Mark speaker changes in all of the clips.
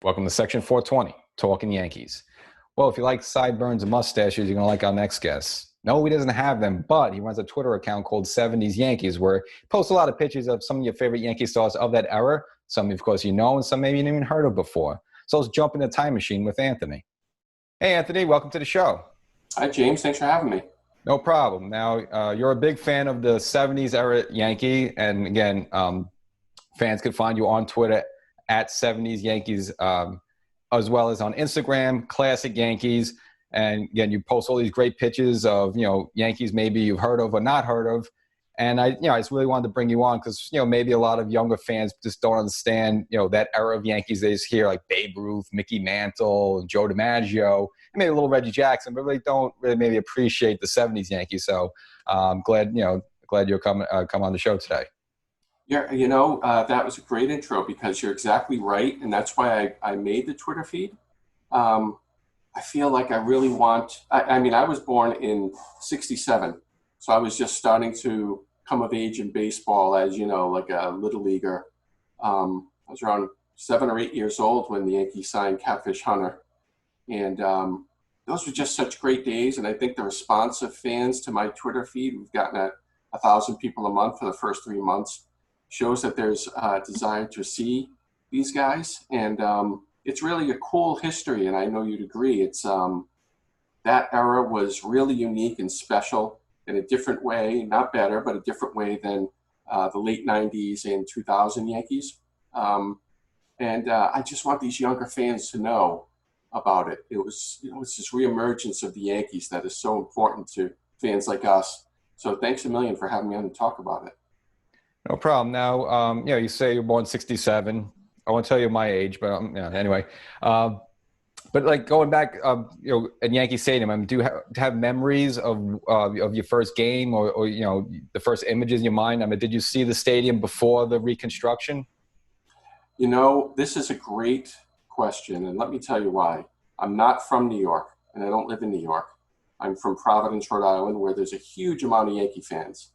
Speaker 1: Welcome to Section 420, Talkin Yankees. Well, if you like sideburns and mustaches, you're going to like our next guest. No, he doesn't have them, but he runs a Twitter account called 70s Yankees where he posts a lot of pictures of some of your favorite Yankee stars of that era. Some, of course, you know, and some maybe you haven't even heard of before. So let's jump in the time machine with Anthony. Hey, Anthony, welcome to the show.
Speaker 2: Hi, James. Thanks for having me.
Speaker 1: No problem. Now, you're a big fan of the 70s era Yankee. And again, fans can find you on Twitter at 70s Yankees, as well as on Instagram, Classic Yankees. And again, you post all these great pictures of, Yankees maybe you've heard of or not heard of. And I just really wanted to bring you on because, maybe a lot of younger fans just don't understand, that era of Yankees. They just hear like Babe Ruth, Mickey Mantle, Joe DiMaggio, and maybe a little Reggie Jackson, but really don't really maybe appreciate the 70s Yankees. So I'm glad you'll come on the show today.
Speaker 2: Yeah, that was a great intro because you're exactly right. And that's why I made the Twitter feed. I feel like I really I was born in 1967. So I was just starting to come of age in baseball as, like a little leaguer. I was around 7 or 8 years old when the Yankees signed Catfish Hunter. And those were just such great days. And I think the response of fans to my Twitter feed, we've gotten at 1,000 people a month for the first 3 months, shows that there's a desire to see these guys. And it's really a cool history. And I know you'd agree. It's that era was really unique and special in a different way, not better, but a different way than the late 90s and 2000 Yankees. And I just want these younger fans to know about it. It's this reemergence of the Yankees that is so important to fans like us. So thanks a million for having me on to talk about it.
Speaker 1: No problem. Now, you say you're born 1967. I won't tell you my age, but anyway. But like going back, at Yankee Stadium, do you have memories of your first game or the first images in your mind? Did you see the stadium before the reconstruction?
Speaker 2: This is a great question, and let me tell you why. I'm not from New York, and I don't live in New York. I'm from Providence, Rhode Island, where there's a huge amount of Yankee fans.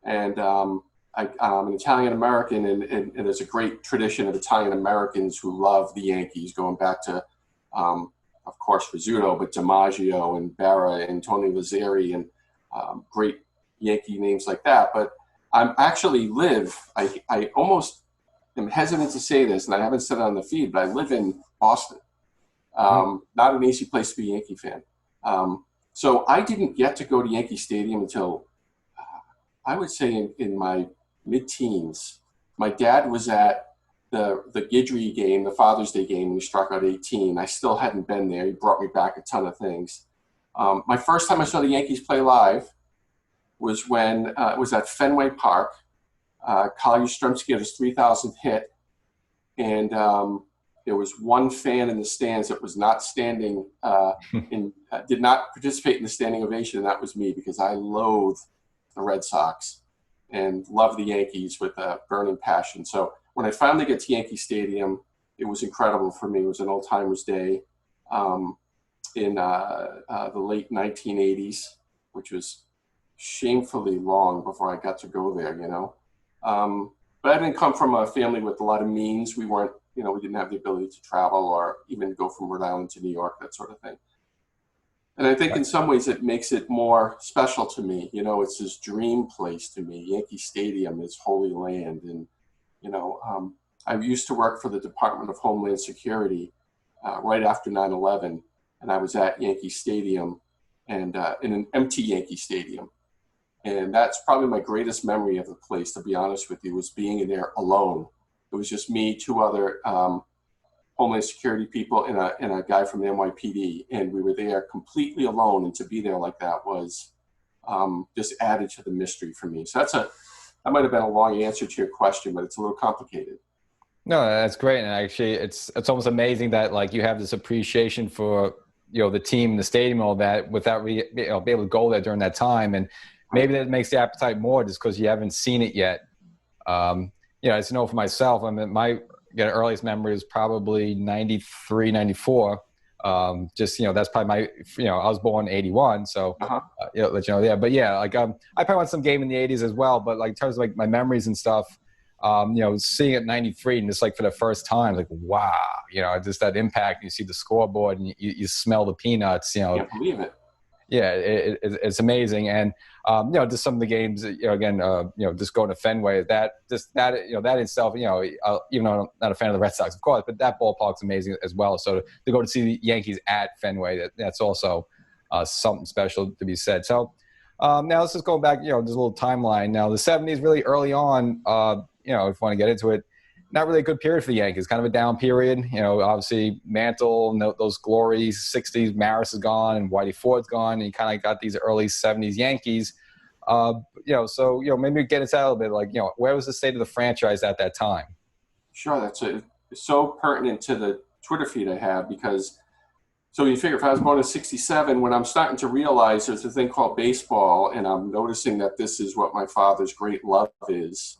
Speaker 2: And I'm an Italian-American, and there's a great tradition of Italian-Americans who love the Yankees, going back to, of course, Rizzuto, but DiMaggio and Berra and Tony Lazzeri and great Yankee names like that. But I almost am hesitant to say this, and I haven't said it on the feed, but I live in Boston. Not an easy place to be a Yankee fan. So I didn't get to go to Yankee Stadium until I would say in my mid-teens. My dad was at the Guidry game, the Father's Day game, and we struck out 18. I still hadn't been there. He brought me back a ton of things. My first time I saw the Yankees play live was when it was at Fenway Park. Kyle Yastrzemski had his 3,000th hit, and there was one fan in the stands that was not standing did not participate in the standing ovation, and that was me because I loathe the Red Sox and love the Yankees with a burning passion. So when I finally get to Yankee Stadium, it was incredible for me. It was an old-timers day in the late 1980s, which was shamefully long before I got to go there, But I didn't come from a family with a lot of means. We weren't, we didn't have the ability to travel or even go from Rhode Island to New York, that sort of thing. And I think in some ways it makes it more special to me. It's this dream place to me. Yankee Stadium is holy land. And, I used to work for the Department of Homeland Security right after 9/11. And I was at Yankee Stadium and in an empty Yankee Stadium. And that's probably my greatest memory of the place, to be honest with you, was being in there alone. It was just me, 2 other Homeland Security people, and a guy from the NYPD. And we were there completely alone. And to be there like that was just added to the mystery for me. So that might have been a long answer to your question, but it's a little complicated.
Speaker 1: No, that's great. And actually, it's almost amazing that like you have this appreciation for, the team, the stadium, all that without be able to go there during that time. And maybe that makes the appetite more just because you haven't seen it yet. I just know for myself, my earliest memory is probably 93, 94. That's probably my, I was born in 81. So, let you know, yeah. But yeah, like, I probably went some game in the 80s as well. But like in terms of like my memories and stuff, seeing it 93 and just like for the first time, like, wow, just that impact. You see the scoreboard and you smell the peanuts,
Speaker 2: Can't believe it.
Speaker 1: Yeah, it's amazing. And, just some of the games, again, just going to Fenway, that itself, even though I'm not a fan of the Red Sox, of course, but that ballpark's amazing as well. So to go to see the Yankees at Fenway, that's also something special to be said. So now let's just go back, there's a little timeline. Now, the 70s, really early on, if you want to get into it, not really a good period for the Yankees, kind of a down period. Obviously Mantle and those glories, 60s, Maris is gone and Whitey Ford's gone, and you kind of got these early 70s Yankees. So maybe get into that a little bit, like, where was the state of the franchise at that time?
Speaker 2: Sure, that's so pertinent to the Twitter feed I have, because so you figure if I was born in 67, when I'm starting to realize there's a thing called baseball, and I'm noticing that this is what my father's great love is,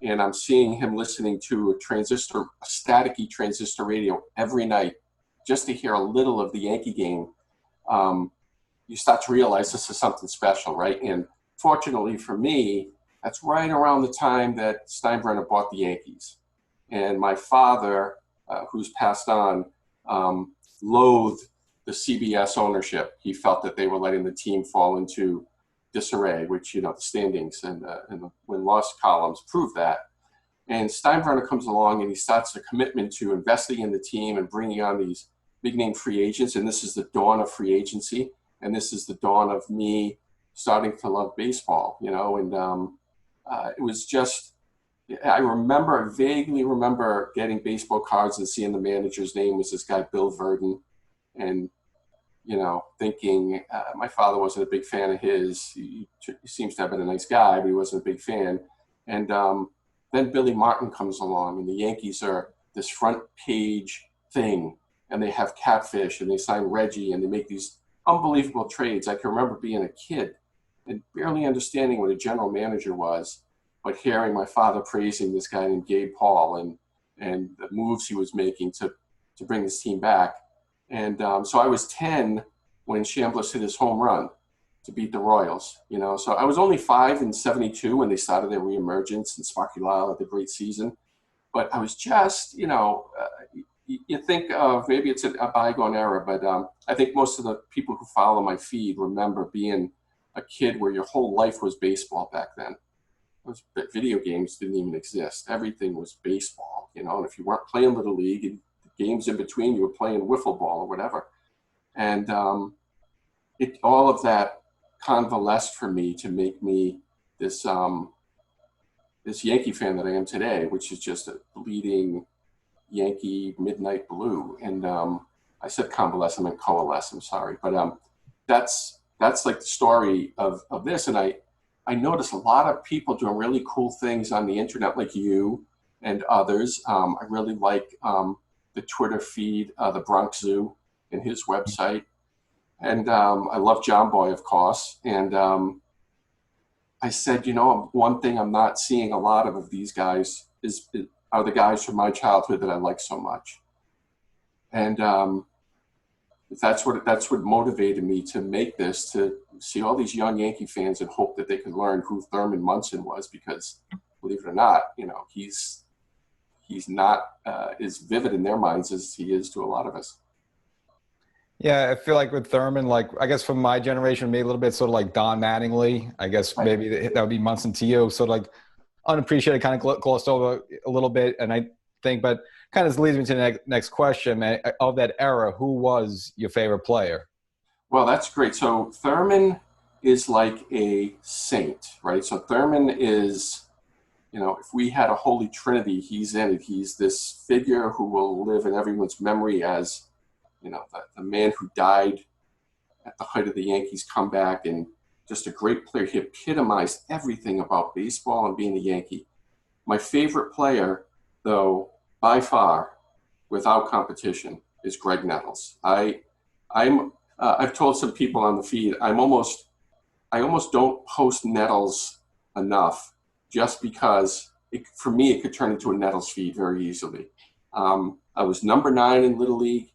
Speaker 2: and I'm seeing him listening to a staticky transistor radio every night just to hear a little of the Yankee game, you start to realize this is something special, right? And fortunately for me, that's right around the time that Steinbrenner bought the Yankees. And my father, who's passed on, loathed the CBS ownership. He felt that they were letting the team fall into disarray, which, the standings and the win-loss columns prove that. And Steinbrenner comes along and he starts a commitment to investing in the team and bringing on these big-name free agents. And this is the dawn of free agency. And this is the dawn of me starting to love baseball, and it was just, I vaguely remember getting baseball cards and seeing the manager's name was this guy, Bill Verdon, and, thinking my father wasn't a big fan of his. He seems to have been a nice guy, but he wasn't a big fan. And then Billy Martin comes along, and the Yankees are this front page thing, and they have Catfish, and they sign Reggie, and they make these unbelievable trades. I can remember being a kid and barely understanding what a general manager was, but hearing my father praising this guy named Gabe Paul and the moves he was making to bring this team back. And so I was 10 when Chambliss hit his home run to beat the Royals. So I was only 5 in 72 when they started their reemergence, and Sparky Lyle had the great season. But I was just, you think of maybe it's a bygone era, but I think most of the people who follow my feed remember being a kid where your whole life was baseball back then. Video games didn't even exist. Everything was baseball, and if you weren't playing Little League, and the games in between, you were playing wiffle ball or whatever. And all of that convalesced for me to make me this Yankee fan that I am today, which is just a bleeding Yankee midnight blue. And I said convalesce, I meant coalesce, I'm sorry. But that's like the story of this. And I notice a lot of people doing really cool things on the internet, like you and others. I really like the Twitter feed, the Bronx Zoo and his website. And I love John Boy, of course. And I said, one thing I'm not seeing a lot of these guys are the guys from my childhood that I like so much. And that's what motivated me to make this, to see all these young Yankee fans and hope that they could learn who Thurman Munson was, because believe it or not, he's not as vivid in their minds as he is to a lot of us.
Speaker 1: Yeah, I feel like with Thurman, like, I guess from my generation, maybe a little bit sort of like Don Mattingly. I guess maybe that would be Munson to you. Sort of like unappreciated, kind of glossed over a little bit. And I think, but kind of leads me to the next question. Of that era, who was your favorite player?
Speaker 2: Well, that's great. So Thurman is like a saint, right? So Thurman is, if we had a holy trinity, he's in it. He's this figure who will live in everyone's memory as, the man who died at the height of the Yankees' comeback, and just a great player. He epitomized everything about baseball and being a Yankee. My favorite player, though, by far, without competition, is Greg Nettles. I've told some people on the feed, I almost don't post Nettles enough, just because for me it could turn into a Nettles feed very easily. I was number 9 in Little League.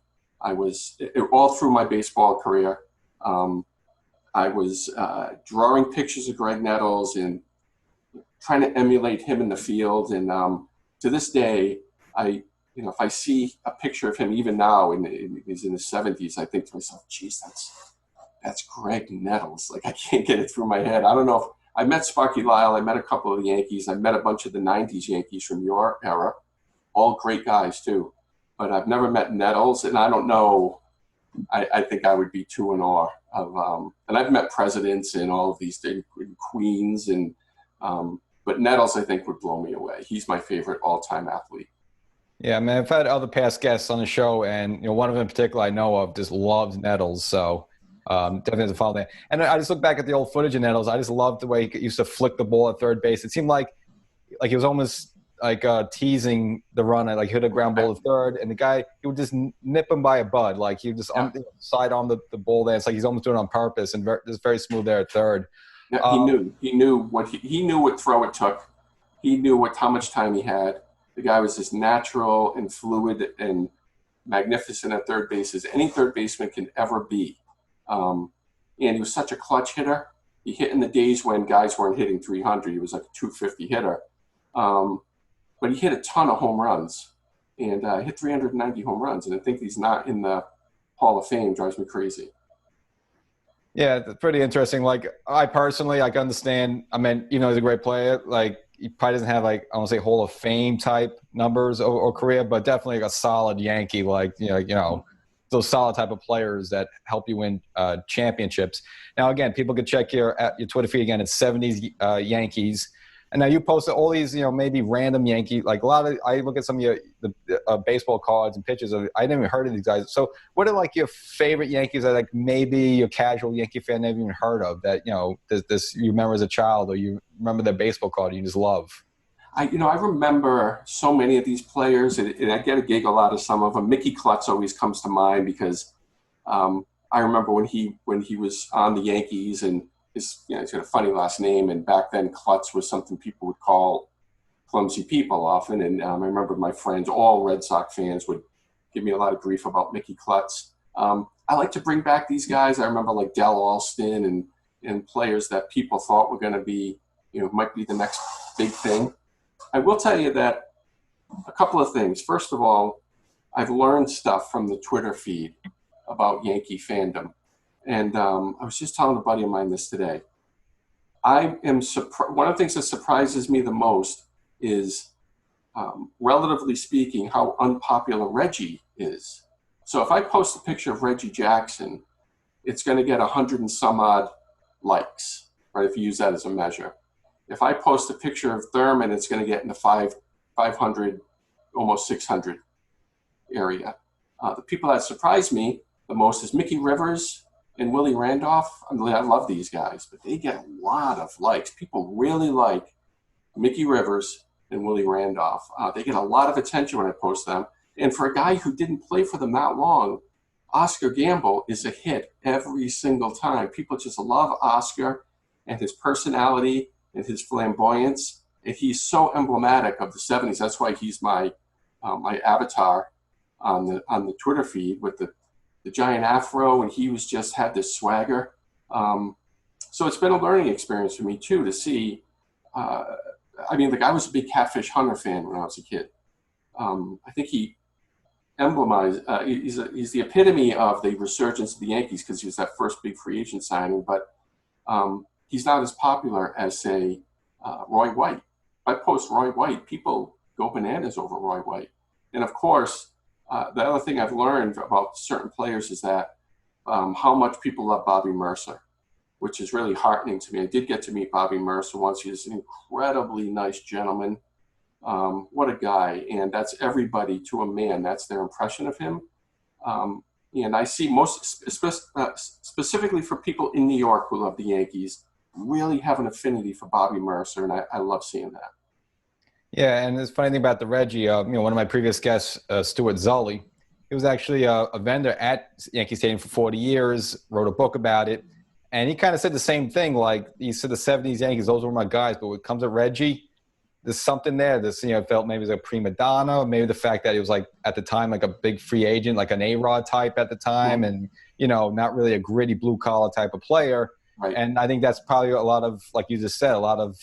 Speaker 2: I was all through my baseball career. I was drawing pictures of Greg Nettles and trying to emulate him in the field. And to this day, if I see a picture of him even now, he's in his 70s, I think to myself, geez, that's Greg Nettles. Like, I can't get it through my head. I don't know if I met Sparky Lyle. I met a couple of the Yankees. I met a bunch of the 90s Yankees from your era, all great guys too. But I've never met Nettles, and I don't know. I think I would be too in awe of. And I've met presidents and all of these queens, but Nettles, I think, would blow me away. He's my favorite all-time athlete.
Speaker 1: Yeah, man, I've had other past guests on the show, and one of them in particular I know of just loves Nettles, so definitely has to follow that. And I just look back at the old footage of Nettles. I just loved the way he used to flick the ball at third base. It seemed like he was almost like teasing the run. Like hit a ground ball to third, and the guy, he would just nip him by a bud. Like he would just side on the ball there. It's like he's almost doing it on purpose, and just very smooth there at third.
Speaker 2: Yeah, he knew what throw it took. He knew how much time he had. The guy was just natural and fluid and magnificent at third base as any third baseman can ever be. And he was such a clutch hitter. He hit in the days when guys weren't hitting 300. He was like a 250 hitter. But he hit a ton of home runs and hit 390 home runs. And I think he's not in the Hall of Fame. Drives me crazy.
Speaker 1: Yeah, it's pretty interesting. Like, I personally, I can understand. I mean, even though he's a great player, like, he probably doesn't have, like, I want to say Hall of Fame type numbers or career, but definitely like a solid Yankee, those solid type of players that help you win championships. Now, again, people can check your Twitter feed again. It's 70s Yankees. And now you posted all these, maybe random Yankee, like a lot of, I look at some of the baseball cards and pictures of, I didn't even heard of these guys. So what are like your favorite Yankees that like maybe your casual Yankee fan never even heard of that, this you remember as a child, or you remember their baseball card you just love?
Speaker 2: I remember so many of these players, and I get a giggle out of some of them. Mickey Klutz always comes to mind because I remember when he was on the Yankees, and he's got a funny last name, and back then Klutz was something people would call clumsy people often. And I remember my friends, all Red Sox fans, would give me a lot of grief about Mickey Klutz. I like to bring back these guys. I remember like Del Alston and players that people thought were going to be, might be the next big thing. I will tell you that a couple of things. First of all, I've learned stuff from the Twitter feed about Yankee fandom. And I was just telling a buddy of mine this today. I am one of the things that surprises me the most is, relatively speaking, how unpopular Reggie is. So if I post a picture of Reggie Jackson, it's going to get 100 and some odd likes, right? If you use that as a measure. If I post a picture of Thurman, it's going to get in the 500, almost 600 area. The people that surprise me the most is Mickey Rivers and Willie Randolph. I love these guys, but they get a lot of likes. People really like Mickey Rivers and Willie Randolph. They get a lot of attention when I post them. And for a guy who didn't play for them that long, Oscar Gamble is a hit every single time. People just love Oscar and his personality and his flamboyance. And he's so emblematic of the 70s. That's why he's my my avatar on the Twitter feed with the giant afro, and he was just had this swagger. So it's been a learning experience for me too to see. I I was a big Catfish Hunter fan when I was a kid. I think he emblemized. He's the epitome of the resurgence of the Yankees because he was that first big free agent signing. But he's not as popular as, say, Roy White. If I post Roy White, people go bananas over Roy White. And of course, the other thing I've learned about certain players is that how much people love Bobby Mercer, which is really heartening to me. I did get to meet Bobby Mercer once. He's an incredibly nice gentleman. What a guy. And that's everybody to a man. That's their impression of him. And I see specifically for people in New York who love the Yankees, really have an affinity for Bobby Mercer. And I love seeing that.
Speaker 1: Yeah, and the funny thing about the Reggie, one of my previous guests, Stuart Zully, he was actually a vendor at Yankee Stadium for 40 years, wrote a book about it, and he kind of said the same thing. Like, he said the 70s Yankees, those were my guys, but when it comes to Reggie, there's something there. This, felt maybe it was a prima donna, maybe the fact that he was, like, at the time, like a big free agent, like an A-Rod type at the time, and, not really a gritty blue-collar type of player.
Speaker 2: Right.
Speaker 1: And I think that's probably a lot of, like you just said, a lot of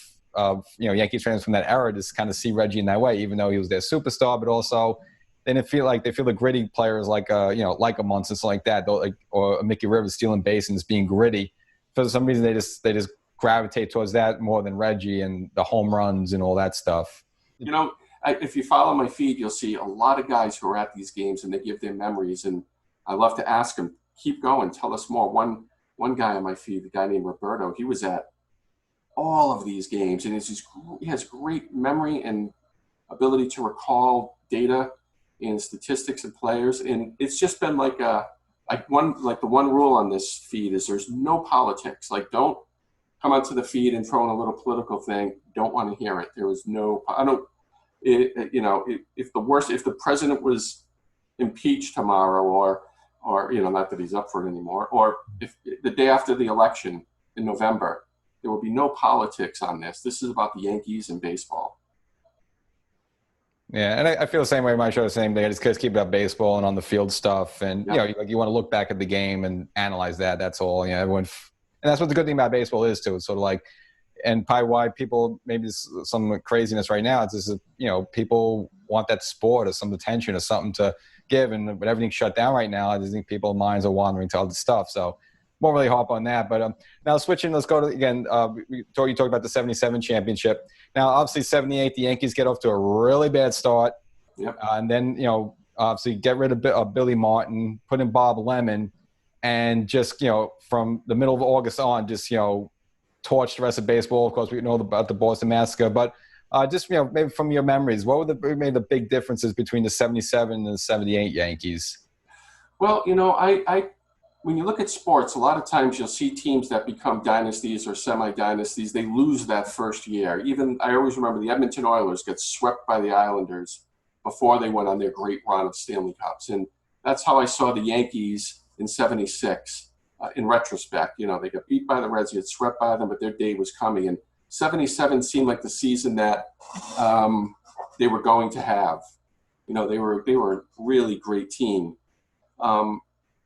Speaker 1: Yankees fans from that era just kind of see Reggie in that way, even though he was their superstar, but also they feel the gritty players like like a Munson, something like that, or a Mickey Rivers stealing base and just being gritty. For some reason, they just gravitate towards that more than Reggie and the home runs and all that stuff.
Speaker 2: If you follow my feed, you'll see a lot of guys who are at these games and they give their memories. And I love to ask them, keep going, tell us more. One guy on my feed, the guy named Roberto, he was at all of these games, and he has great memory and ability to recall data and statistics and players. And it's just been the one rule on this feed is there's no politics. Like, don't come onto the feed and throw in a little political thing. Don't want to hear it. There was no, if the president was impeached tomorrow or not that he's up for it anymore, or if the day after the election in November, there will be no politics on this. This is about the Yankees and baseball.
Speaker 1: Yeah, and I feel the same way. My show the same day. I just keep it up baseball and on the field stuff, and you want to look back at the game and analyze that. That's all. Everyone, and that's what the good thing about baseball is too. It's sort of like, and probably why people maybe some craziness right now. It's just people want that sport or some attention or something to give, and with everything shut down right now, I just think people's minds are wandering to other stuff. So won't really harp on that. But now switching, let's go to again. You talked about the '77 championship. Now, obviously, '78, the Yankees get off to a really bad start.
Speaker 2: Yep.
Speaker 1: And then, obviously get rid of Billy Martin, put in Bob Lemon, and just, from the middle of August on, just, torched the rest of baseball. Of course, we know about the Boston Massacre. But just, maybe from your memories, what were maybe the big differences between the '77 and the '78 Yankees?
Speaker 2: Well, when you look at sports, a lot of times you'll see teams that become dynasties or semi-dynasties. They lose that first year. Even I always remember the Edmonton Oilers get swept by the Islanders before they went on their great run of Stanley Cups. And that's how I saw the Yankees in '76 in retrospect. They got beat by the Reds, get swept by them, but their day was coming. And '77 seemed like the season that they were going to have. They were a really great team.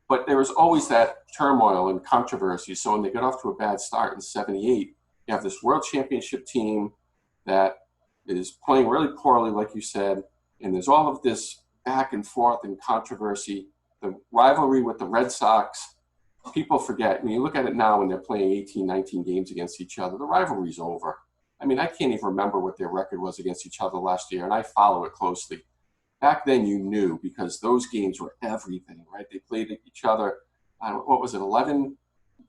Speaker 2: But there was always that turmoil and controversy. So when they got off to a bad start in '78, you have this world championship team that is playing really poorly, like you said, and there's all of this back and forth and controversy. The rivalry with the Red Sox, people forget. When you look at it now when they're playing 18, 19 games against each other, the rivalry's over. I mean, I can't even remember what their record was against each other last year, and I follow it closely. Back then, you knew because those games were everything, right? They played each other, 11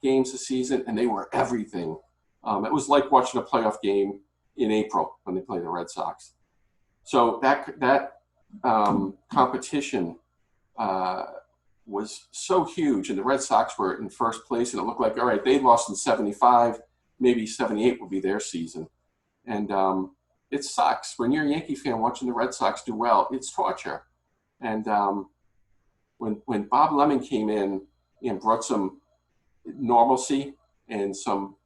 Speaker 2: games a season, and they were everything. It was like watching a playoff game in April when they played the Red Sox. So that competition was so huge, and the Red Sox were in first place, and it looked like, all right, they lost in '75, maybe '78 will be their season. And it sucks. When you're a Yankee fan watching the Red Sox do well, it's torture. And when Bob Lemon came in and brought some normalcy and some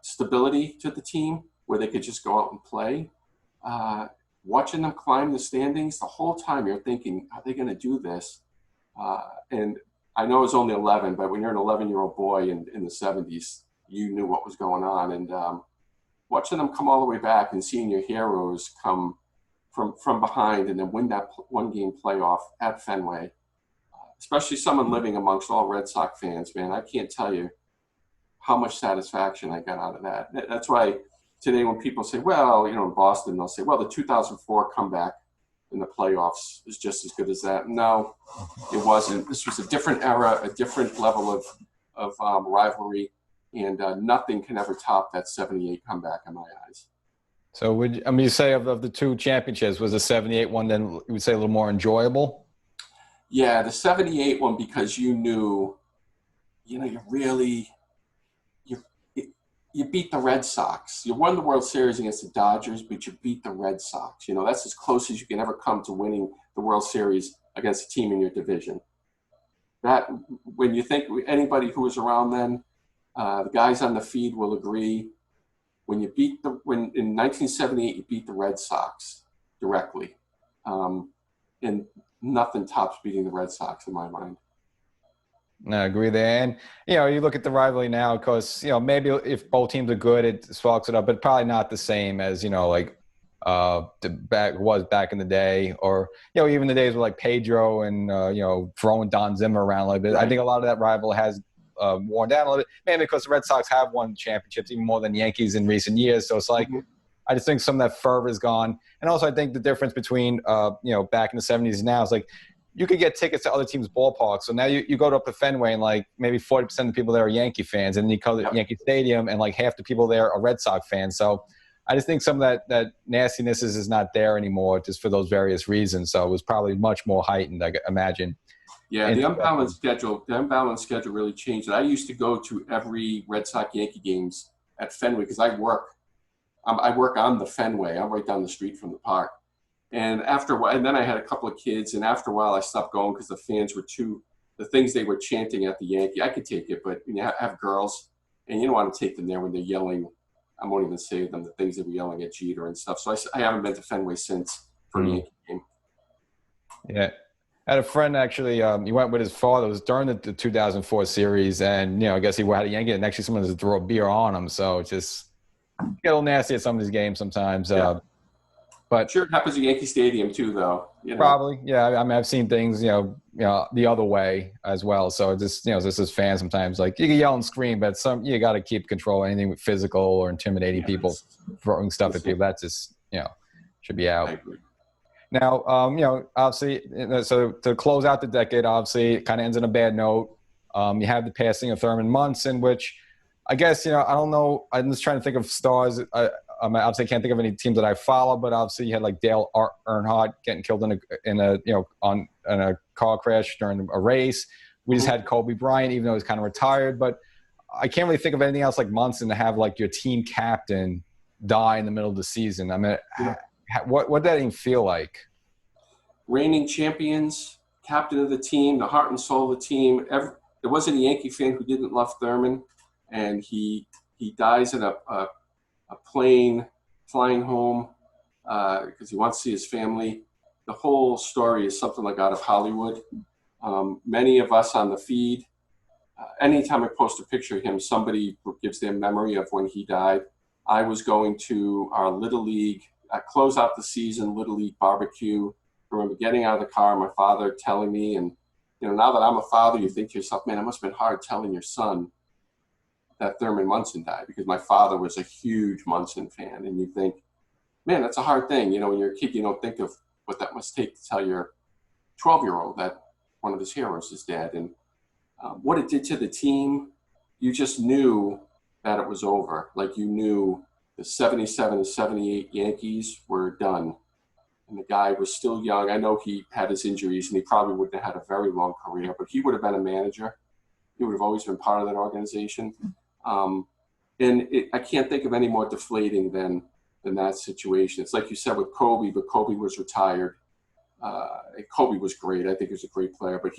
Speaker 2: stability to the team where they could just go out and play, watching them climb the standings, the whole time you're thinking, are they going to do this? And I know it was only 11, but when you're an 11-year-old boy in the '70s, you knew what was going on. And watching them come all the way back and seeing your heroes come from behind and then win that one-game playoff at Fenway, especially someone living amongst all Red Sox fans, man, I can't tell you how much satisfaction I got out of that. That's why today when people say, well, in Boston, they'll say, well, the 2004 comeback in the playoffs is just as good as that. No, it wasn't. This was a different era, a different level of rivalry. And nothing can ever top that '78 comeback in my eyes.
Speaker 1: So you say of the two championships, was the '78 one then you would say a little more enjoyable?
Speaker 2: Yeah, the '78 one, because you knew, you beat the Red Sox. You won the World Series against the Dodgers, but you beat the Red Sox. That's as close as you can ever come to winning the World Series against a team in your division. That, when you think anybody who was around then, the guys on the feed will agree. When in 1978 you beat the Red Sox directly, and nothing tops beating the Red Sox in my mind.
Speaker 1: No, I agree there. And, you look at the rivalry now because, maybe if both teams are good, it sparks it up, but probably not the same as, like back in the day, or, even the days with like Pedro and, throwing Don Zimmer around a little bit. Right. I think a lot of that rival has worn down a little bit, mainly because the Red Sox have won championships even more than the Yankees in recent years. So it's like, I just think some of that fervor is gone. And also I think the difference between, back in the 70s and now is like, you could get tickets to other teams' ballparks. So now you go to Fenway and like maybe 40% of the people there are Yankee fans, and then you go to Yankee Stadium and like half the people there are Red Sox fans. So I just think some of that nastiness is not there anymore, just for those various reasons. So it was probably much more heightened, I imagine.
Speaker 2: Yeah, the unbalanced schedule really changed. I used to go to every Red Sox Yankee games at Fenway because I work on the Fenway. I'm right down the street from the park. And after a while, and then I had a couple of kids, and after a while I stopped going because the fans were the things they were chanting at the Yankee. I could take it, but when you have girls, and you don't want to take them there when they're yelling. I won't even say them the things they were yelling at Jeter and stuff. So I haven't been to Fenway since for a Yankee game.
Speaker 1: Yeah. I had a friend actually, he went with his father. It was during the 2004 series, and, I guess he had a Yankee, and actually someone just threw a beer on him. So it's just get a little nasty at some of these games sometimes.
Speaker 2: Yeah.
Speaker 1: But
Speaker 2: sure, it happens at Yankee Stadium too, though.
Speaker 1: Probably, yeah. I mean, I've seen things, the other way as well. So just, just as fans, sometimes like you can yell and scream, but you got to keep control. Anything physical or intimidating people, throwing stuff at people, that just, should be out.
Speaker 2: I agree.
Speaker 1: Now, obviously, so to close out the decade, obviously, it kind of ends on a bad note. You have the passing of Thurman Munson, which I guess, I don't know. I'm just trying to think of stars. Obviously, I can't think of any teams that I follow, but obviously, you had like Dale Earnhardt getting killed in a car crash during a race. We just had Kobe Bryant, even though he's kind of retired. But I can't really think of anything else like Munson to have like your team captain die in the middle of the season. I mean, what did that even feel like?
Speaker 2: Reigning champions, captain of the team, the heart and soul of the team. There wasn't a Yankee fan who didn't love Thurman, and he dies in a plane flying home because he wants to see his family. The whole story is something like out of Hollywood. Many of us on the feed, anytime I post a picture of him, somebody gives their memory of when he died. I was going to our Little League, close out the season, Little League barbecue. I remember getting out of the car, my father telling me, and now that I'm a father, you think to yourself, man, it must have been hard telling your son that Thurman Munson died, because my father was a huge Munson fan. And you think, man, that's a hard thing. When you're a kid, you don't think of what that must take to tell your 12-year-old that one of his heroes is dead. And what it did to the team, you just knew that it was over. Like you knew the 77 and 78 Yankees were done. And the guy was still young. I know he had his injuries and he probably wouldn't have had a very long career, but he would have been a manager. He would have always been part of that organization. I can't think of any more deflating than that situation. It's like you said with Kobe, but Kobe was retired. Kobe was great. I think he was a great player, but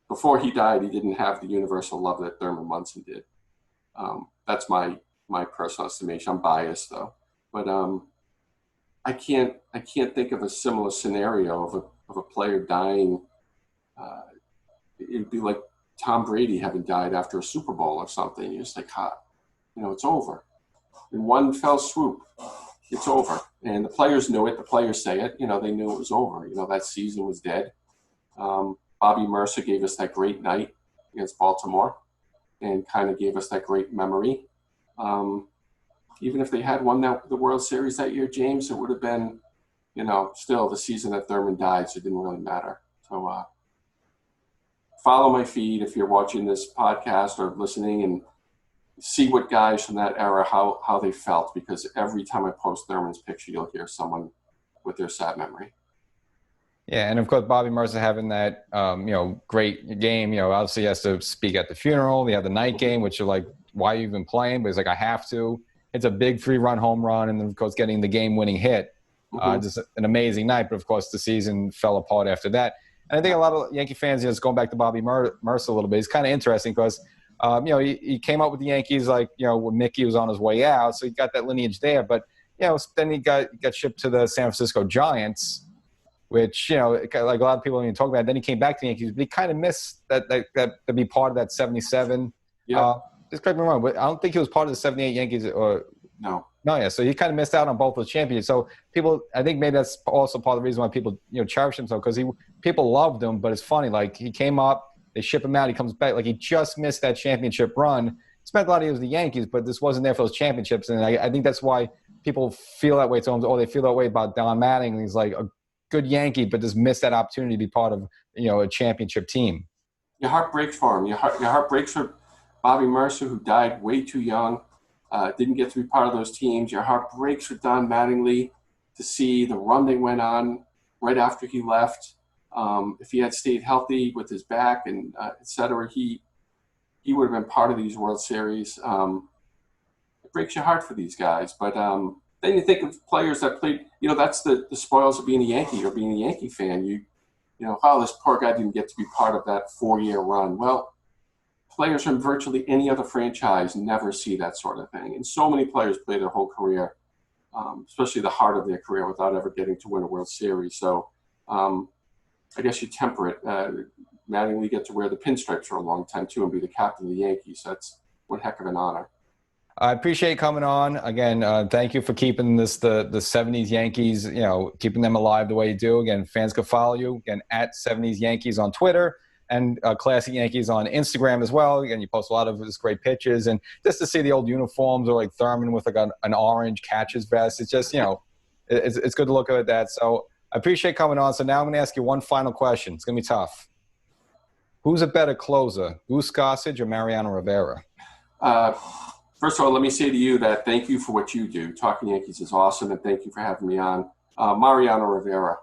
Speaker 2: before he died, he didn't have the universal love that Thurman Munson did. That's my personal estimation. I'm biased though, but I can't think of a similar scenario of a player dying. It'd be like Tom Brady having died after a Super Bowl or something. You're just like, it's over. In one fell swoop, it's over. And the players knew it. The players say it. They knew it was over. That season was dead. Bobby Mercer gave us that great night against Baltimore and kind of gave us that great memory. Even if they had won the World Series that year, James, it would have been, still the season that Thurman died, so it didn't really matter. So follow my feed if you're watching this podcast or listening, and see what guys from that era, how they felt, because every time I post Thurman's picture, you'll hear someone with their sad memory.
Speaker 1: Yeah, and of course, Bobby Mercer having that, great game. Obviously he has to speak at the funeral. They have the night game, which you're like, why are you even playing? But he's like, I have to. It's a big 3-run home run, and then of course getting the game-winning hit. Just an amazing night. But of course, the season fell apart after that. And I think a lot of Yankee fans, just going back to Bobby Mercer a little bit, it's kind of interesting because, he came up with the Yankees like, when Mickey was on his way out, so he got that lineage there. But then he got shipped to the San Francisco Giants. which, like a lot of people when you talk about it, then he came back to the Yankees, but he kind of missed that to be part of that 77.
Speaker 2: Yeah.
Speaker 1: Just correct me wrong, but I don't think he was part of the 78 Yankees or
Speaker 2: No.
Speaker 1: no, yeah. So he kind of missed out on both those championships. So people, I think maybe that's also part of the reason why people, cherish him so, because people loved him. But it's funny, like he came up, they ship him out, he comes back, like he just missed that championship run. Spent a lot of years with the Yankees, but this wasn't there for those championships, and I think that's why people feel that way to him, or they feel that way about Don Mattingly. He's like a good Yankee, but just missed that opportunity to be part of a championship team.
Speaker 2: Your heart breaks for him. Your heart breaks for Bobby Mercer, who died way too young, didn't get to be part of those teams. Your heart breaks for Don Mattingly to see the run they went on right after he left. If he had stayed healthy with his back and et cetera, he would have been part of these World Series. It breaks your heart for these guys. But then you think of players that played, that's the spoils of being a Yankee or being a Yankee fan. This poor guy didn't get to be part of that 4-year run. Well, players from virtually any other franchise never see that sort of thing. And so many players play their whole career, especially the heart of their career, without ever getting to win a World Series. So I guess you temper it. Mattingly get to wear the pinstripes for a long time, too, and be the captain of the Yankees. That's one heck of an honor.
Speaker 1: I appreciate coming on. Again, thank you for keeping the 70s Yankees, keeping them alive the way you do. Again, fans can follow you, again, at 70s Yankees on Twitter and Classic Yankees on Instagram as well. Again, you post a lot of his great pictures. And just to see the old uniforms or like Thurman with like an orange catcher's vest, it's just, it's good to look at that. So I appreciate coming on. So now I'm going to ask you one final question. It's going to be tough. Who's a better closer, Goose Gossage or Mariano Rivera?
Speaker 2: First of all, let me say to you that thank you for what you do. Talking Yankees is awesome, and thank you for having me on. Mariano Rivera,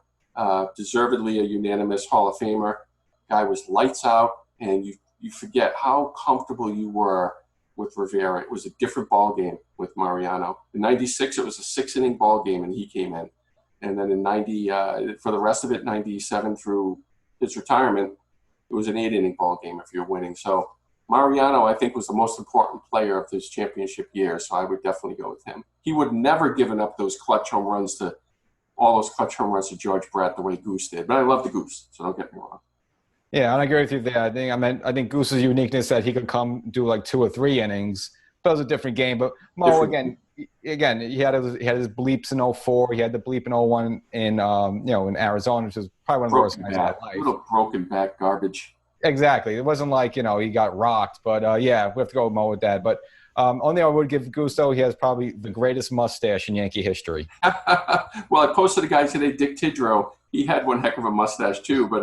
Speaker 2: deservedly a unanimous Hall of Famer. Guy was lights out, and you forget how comfortable you were with Rivera. It was a different ball game with Mariano. In '96, it was a 6-inning ball game, and he came in. And then in for the rest of it, '97 through his retirement, it was an 8-inning ball game if you're winning. So Mariano, I think, was the most important player of this championship year, so I would definitely go with him. He would never given up those clutch home runs to George Brett the way Goose did. But I love the Goose, so don't get me wrong.
Speaker 1: Yeah, and I agree with you there. I think Goose's uniqueness that he could come do like 2 or 3 innings. That was a different game. But Mo, again, he had his bleeps in 04. He had the bleep in 01 in in Arizona, which was probably one of the worst guys in my life.
Speaker 2: Little broken back garbage.
Speaker 1: Exactly. It wasn't like, he got rocked. But, we have to go with Mo with that. But only I would give Goose, though, he has probably the greatest mustache in Yankee history.
Speaker 2: Well, I posted a guy today, Dick Tidrow. He had one heck of a mustache, too. But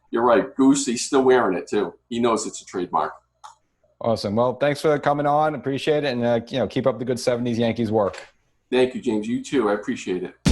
Speaker 2: you're right. Goose, he's still wearing it, too. He knows it's a trademark.
Speaker 1: Awesome. Well, thanks for coming on. Appreciate it. And, keep up the good 70s Yankees work.
Speaker 2: Thank you, James. You, too. I appreciate it.